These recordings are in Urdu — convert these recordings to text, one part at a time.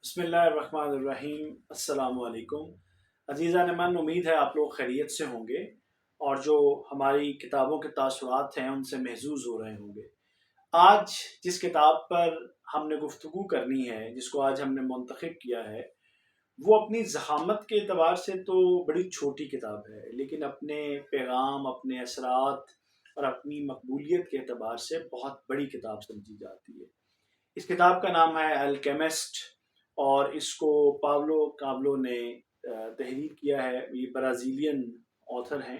بسم اللہ الرحمن الرحیم۔ السلام علیکم عزیزان من، امید ہے آپ لوگ خیریت سے ہوں گے اور جو ہماری کتابوں کے تاثرات ہیں ان سے محظوظ ہو رہے ہوں گے۔ آج جس کتاب پر ہم نے گفتگو کرنی ہے، جس کو آج ہم نے منتخب کیا ہے، وہ اپنی ضخامت کے اعتبار سے تو بڑی چھوٹی کتاب ہے، لیکن اپنے پیغام، اپنے اثرات اور اپنی مقبولیت کے اعتبار سے بہت بڑی کتاب سمجھی جاتی ہے۔ اس کتاب کا نام ہے الکیمسٹ، اور اس کو پاولو کابلو نے تحریر کیا ہے۔ یہ برازیلین آتھر ہیں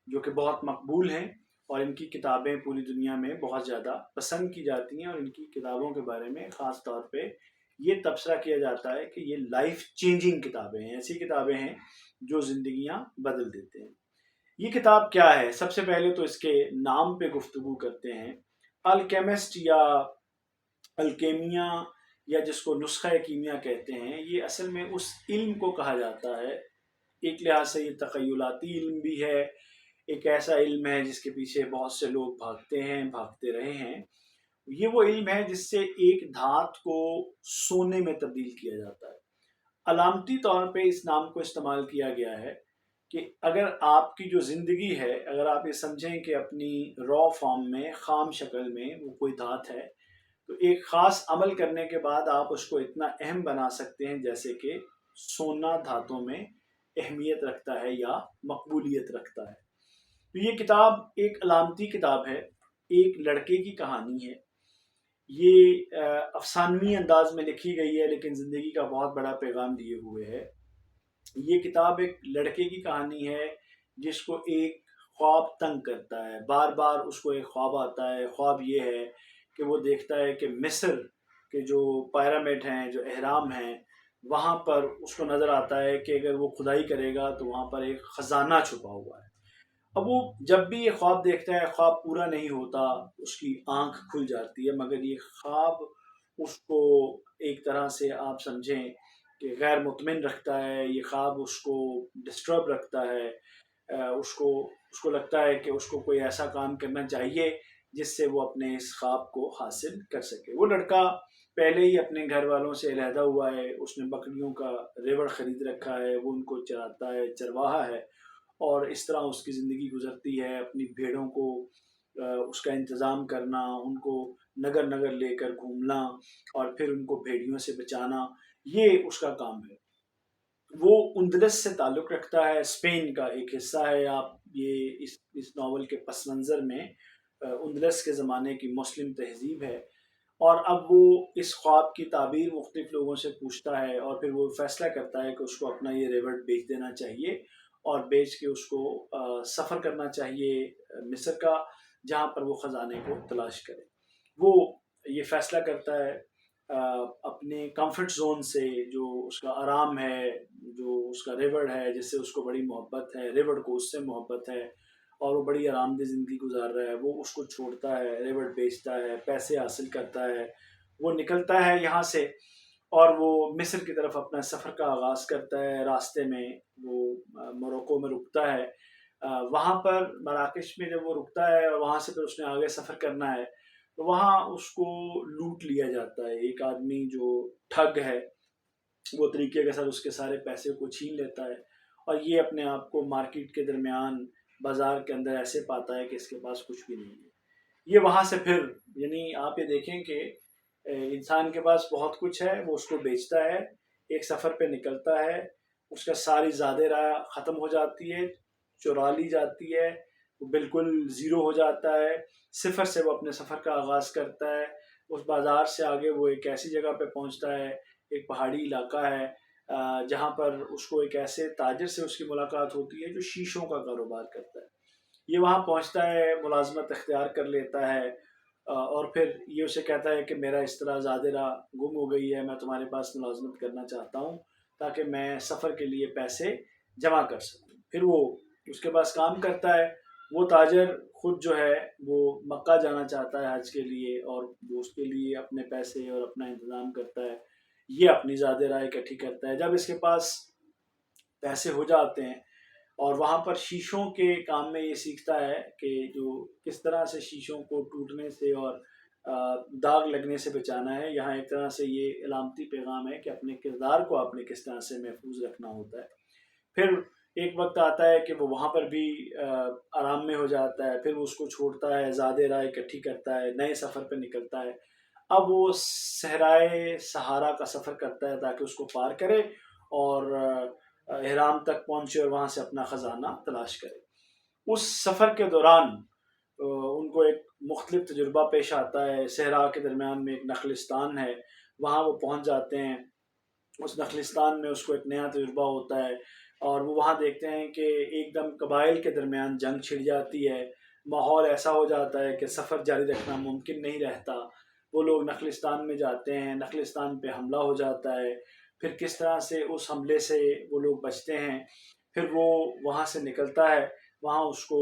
جو کہ بہت مقبول ہیں، اور ان کی کتابیں پوری دنیا میں بہت زیادہ پسند کی جاتی ہیں، اور ان کی کتابوں کے بارے میں خاص طور پہ یہ تبصرہ کیا جاتا ہے کہ یہ لائف چینجنگ کتابیں ہیں، ایسی کتابیں ہیں جو زندگیاں بدل دیتے ہیں۔ یہ کتاب کیا ہے؟ سب سے پہلے تو اس کے نام پہ گفتگو کرتے ہیں۔ الکیمسٹ یا الکیمیا، یا جس کو نسخہ کیمیا کہتے ہیں، یہ اصل میں اس علم کو کہا جاتا ہے۔ ایک لحاظ سے یہ تخیلاتی علم بھی ہے، ایک ایسا علم ہے جس کے پیچھے بہت سے لوگ بھاگتے ہیں، بھاگتے رہے ہیں۔ یہ وہ علم ہے جس سے ایک دھات کو سونے میں تبدیل کیا جاتا ہے۔ علامتی طور پہ اس نام کو استعمال کیا گیا ہے کہ اگر آپ کی جو زندگی ہے، اگر آپ یہ سمجھیں کہ اپنی را فارم میں، خام شکل میں وہ کوئی دھات ہے، تو ایک خاص عمل کرنے کے بعد آپ اس کو اتنا اہم بنا سکتے ہیں جیسے کہ سونا دھاتوں میں اہمیت رکھتا ہے یا مقبولیت رکھتا ہے۔ تو یہ کتاب ایک علامتی کتاب ہے، ایک لڑکے کی کہانی ہے۔ یہ افسانوی انداز میں لکھی گئی ہے، لیکن زندگی کا بہت بڑا پیغام دیے ہوئے ہے۔ یہ کتاب ایک لڑکے کی کہانی ہے جس کو ایک خواب تنگ کرتا ہے، بار بار اس کو ایک خواب آتا ہے۔ خواب یہ ہے کہ وہ دیکھتا ہے کہ مصر کے جو پیرامڈ ہیں، جو اہرام ہیں، وہاں پر اس کو نظر آتا ہے کہ اگر وہ کھدائی کرے گا تو وہاں پر ایک خزانہ چھپا ہوا ہے۔ اب وہ جب بھی یہ خواب دیکھتا ہے، خواب پورا نہیں ہوتا، اس کی آنکھ کھل جاتی ہے، مگر یہ خواب اس کو ایک طرح سے آپ سمجھیں کہ غیر مطمئن رکھتا ہے۔ یہ خواب اس کو ڈسٹرب رکھتا ہے، اس کو لگتا ہے کہ اس کو کوئی ایسا کام کرنا چاہیے جس سے وہ اپنے اس خواب کو حاصل کر سکے۔ وہ لڑکا پہلے ہی اپنے گھر والوں سے علیحدہ ہوا ہے، اس نے بکریوں کا ریوڑ خرید رکھا ہے، وہ ان کو چراتا ہے، چرواہا ہے، اور اس طرح اس کی زندگی گزرتی ہے۔ اپنی بھیڑوں کو اس کا انتظام کرنا، ان کو نگر نگر لے کر گھومنا، اور پھر ان کو بھیڑیوں سے بچانا، یہ اس کا کام ہے۔ وہ اندلس سے تعلق رکھتا ہے، اسپین کا ایک حصہ ہے۔ آپ یہ اس ناول کے پس منظر میں اندلس کے زمانے کی مسلم تہذیب ہے، اور اب وہ اس خواب کی تعبیر مختلف لوگوں سے پوچھتا ہے، اور پھر وہ فیصلہ کرتا ہے کہ اس کو اپنا یہ ریوٹ بیچ دینا چاہیے، اور بیچ کے اس کو سفر کرنا چاہیے مصر کا، جہاں پر وہ خزانے کو تلاش کرے۔ وہ یہ فیصلہ کرتا ہے اپنے کمفرٹ زون سے، جو اس کا آرام ہے، جو اس کا ریوڑ ہے جس سے اس کو بڑی محبت ہے، ریوڑ کو اس سے محبت ہے، اور وہ بڑی آرام دہ زندگی گزار رہا ہے، وہ اس کو چھوڑتا ہے، ریوڑ بیچتا ہے، پیسے حاصل کرتا ہے، وہ نکلتا ہے یہاں سے، اور وہ مصر کی طرف اپنا سفر کا آغاز کرتا ہے۔ راستے میں وہ موروکو میں رکتا ہے، وہاں پر مراکش میں جب وہ رکتا ہے، اور وہاں سے پھر اس نے آگے سفر کرنا ہے، تو وہاں اس کو لوٹ لیا جاتا ہے۔ ایک آدمی جو ٹھگ ہے، وہ طریقے کے ساتھ اس کے سارے پیسے کو چھین لیتا ہے، اور یہ اپنے آپ کو مارکیٹ کے درمیان، بازار کے اندر ایسے پاتا ہے کہ اس کے پاس کچھ بھی نہیں ہے۔ یہ وہاں سے پھر، یعنی آپ یہ دیکھیں کہ انسان کے پاس بہت کچھ ہے، وہ اس کو بیچتا ہے، ایک سفر پہ نکلتا ہے، اس کا ساری زادِ راہ ختم ہو جاتی ہے، چرا لی جاتی ہے، وہ بالکل زیرو ہو جاتا ہے، صفر سے وہ اپنے سفر کا آغاز کرتا ہے۔ اس بازار سے آگے وہ ایک ایسی جگہ پہ پہنچتا ہے، ایک پہاڑی علاقہ ہے، جہاں پر اس کو ایک ایسے تاجر سے اس کی ملاقات ہوتی ہے جو شیشوں کا کاروبار کرتا ہے۔ یہ وہاں پہنچتا ہے، ملازمت اختیار کر لیتا ہے، اور پھر یہ اسے کہتا ہے کہ میرا اس طرح زادِ راہ گم ہو گئی ہے، میں تمہارے پاس ملازمت کرنا چاہتا ہوں تاکہ میں سفر کے لیے پیسے جمع کر سکوں۔ پھر وہ اس کے پاس کام کرتا ہے۔ وہ تاجر خود جو ہے وہ مکہ جانا چاہتا ہے حج کے لیے، اور وہ اس کے لیے اپنے پیسے اور اپنا انتظام کرتا ہے، یہ اپنی زادِ راہ اکٹھی کرتا ہے۔ جب اس کے پاس پیسے ہو جاتے ہیں، اور وہاں پر شیشوں کے کام میں یہ سیکھتا ہے کہ جو کس طرح سے شیشوں کو ٹوٹنے سے اور داغ لگنے سے بچانا ہے۔ یہاں ایک طرح سے یہ علامتی پیغام ہے کہ اپنے کردار کو آپ نے کس طرح سے محفوظ رکھنا ہوتا ہے۔ پھر ایک وقت آتا ہے کہ وہ وہاں پر بھی آرام میں ہو جاتا ہے، پھر وہ اس کو چھوڑتا ہے، زیادہ راہ اکٹھی کرتا ہے، نئے سفر پہ نکلتا ہے۔ اب وہ صحرائے سہارا کا سفر کرتا ہے تاکہ اس کو پار کرے اور احرام تک پہنچے اور وہاں سے اپنا خزانہ تلاش کرے۔ اس سفر کے دوران ان کو ایک مختلف تجربہ پیش آتا ہے۔ صحرا کے درمیان میں ایک نخلستان ہے، وہاں وہ پہنچ جاتے ہیں۔ اس نخلستان میں اس کو ایک نیا تجربہ ہوتا ہے اور وہ وہاں دیکھتے ہیں کہ ایک دم قبائل کے درمیان جنگ چھڑ جاتی ہے، ماحول ایسا ہو جاتا ہے کہ سفر جاری رکھنا ممکن نہیں رہتا۔ وہ لوگ نخلستان میں جاتے ہیں، نخلستان پہ حملہ ہو جاتا ہے، پھر کس طرح سے اس حملے سے وہ لوگ بچتے ہیں۔ پھر وہ وہاں سے نکلتا ہے، وہاں اس کو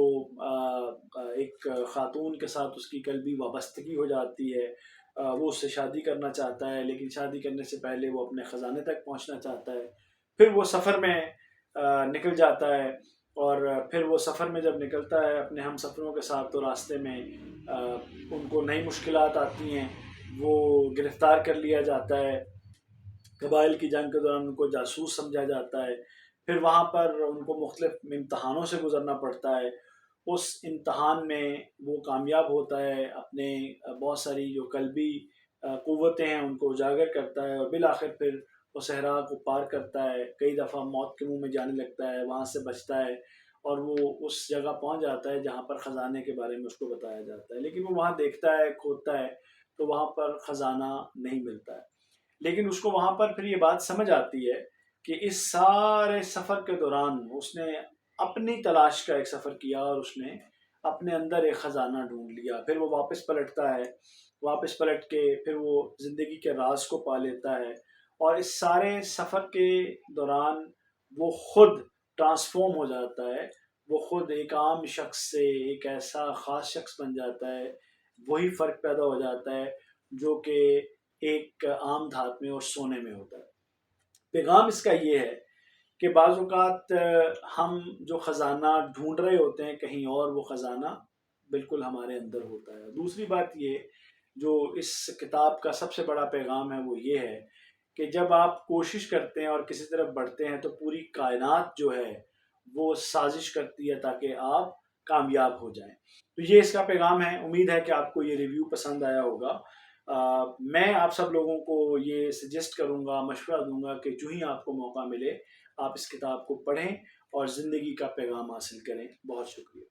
ایک خاتون کے ساتھ اس کی قلبی وابستگی ہو جاتی ہے۔ وہ اس سے شادی کرنا چاہتا ہے، لیکن شادی کرنے سے پہلے وہ اپنے خزانے تک پہنچنا چاہتا ہے۔ پھر وہ سفر میں نکل جاتا ہے اور پھر وہ سفر میں جب نکلتا ہے اپنے ہم سفروں کے ساتھ تو راستے میں ان کو نئی مشکلات آتی ہیں۔ وہ گرفتار کر لیا جاتا ہے، قبائل کی جنگ کے دوران ان کو جاسوس سمجھا جاتا ہے۔ پھر وہاں پر ان کو مختلف امتحانوں سے گزرنا پڑتا ہے۔ اس امتحان میں وہ کامیاب ہوتا ہے، اپنے بہت ساری جو قلبی قوتیں ہیں ان کو اجاگر کرتا ہے اور بالآخر پھر وہ صحرا کو پار کرتا ہے۔ کئی دفعہ موت کے منہ میں جانے لگتا ہے، وہاں سے بچتا ہے اور وہ اس جگہ پہنچ جاتا ہے جہاں پر خزانے کے بارے میں اس کو بتایا جاتا ہے، لیکن وہ وہاں دیکھتا ہے، کھودتا ہے تو وہاں پر خزانہ نہیں ملتا ہے۔ لیکن اس کو وہاں پر پھر یہ بات سمجھ آتی ہے کہ اس سارے سفر کے دوران اس نے اپنی تلاش کا ایک سفر کیا اور اس نے اپنے اندر ایک خزانہ ڈھونڈ لیا۔ پھر وہ واپس پلٹتا ہے، واپس پلٹ کے پھر وہ زندگی کے راز کو پا لیتا ہے اور اس سارے سفر کے دوران وہ خود ٹرانسفارم ہو جاتا ہے۔ وہ خود ایک عام شخص سے ایک ایسا خاص شخص بن جاتا ہے، وہی فرق پیدا ہو جاتا ہے جو کہ ایک عام دھات میں اور سونے میں ہوتا ہے۔ پیغام اس کا یہ ہے کہ بعض اوقات ہم جو خزانہ ڈھونڈ رہے ہوتے ہیں کہیں اور، وہ خزانہ بالکل ہمارے اندر ہوتا ہے۔ دوسری بات یہ جو اس کتاب کا سب سے بڑا پیغام ہے وہ یہ ہے کہ جب آپ کوشش کرتے ہیں اور کسی طرف بڑھتے ہیں تو پوری کائنات جو ہے وہ سازش کرتی ہے تاکہ آپ کامیاب ہو جائیں۔ تو یہ اس کا پیغام ہے۔ امید ہے کہ آپ کو یہ ریویو پسند آیا ہوگا۔ میں آپ سب لوگوں کو یہ سجیسٹ کروں گا، مشورہ دوں گا کہ جو ہی آپ کو موقع ملے آپ اس کتاب کو پڑھیں اور زندگی کا پیغام حاصل کریں۔ بہت شکریہ۔